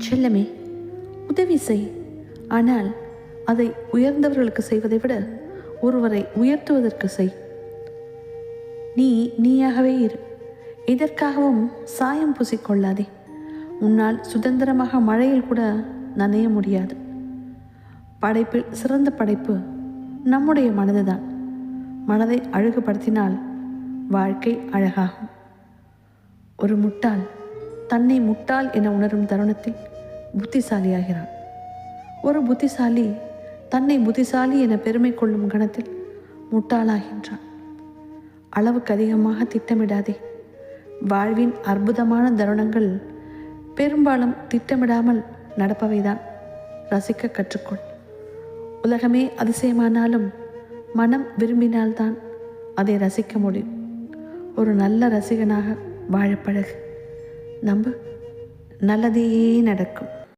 செல்லமே, உதவி செய். ஆனால் அதை உயர்ந்தவர்களுக்கு செய்வதை விட ஒருவரை உயர்த்துவதற்கு செய். நீ நீயாகவே இரு. எதற்காகவும் சாயம் பூசிக்கொள்ளாதே. உன்னால் சுதந்திரமாக மழையில் கூட நனைய முடியாது. படைப்பில் சிறந்த படைப்பு நம்முடைய மனதுதான். மனதை அழகுபடுத்தினால் வாழ்க்கை அழகாகும். ஒரு முட்டாள் தன்னை முட்டாள் என உணரும் தருணத்தில் புத்திசாலியாகிறான். ஒரு புத்திசாலி தன்னை புத்திசாலி என பெருமை கொள்ளும் கணத்தில் முட்டாளாகின்றான். அளவுக்கு அதிகமாக திட்டமிடாதே. வாழ்வின் அற்புதமான தருணங்கள் பெரும்பாலும் திட்டமிடாமல் நடப்பவைதான். ரசிக்க கற்றுக்கொள். உலகமே அதிசயமானாலும் மனம் விரும்பினால்தான் அதை ரசிக்க முடியும். ஒரு நல்ல ரசிகனாக வாழப்பழகு. நம்பு, நல்லதே நடக்கும்.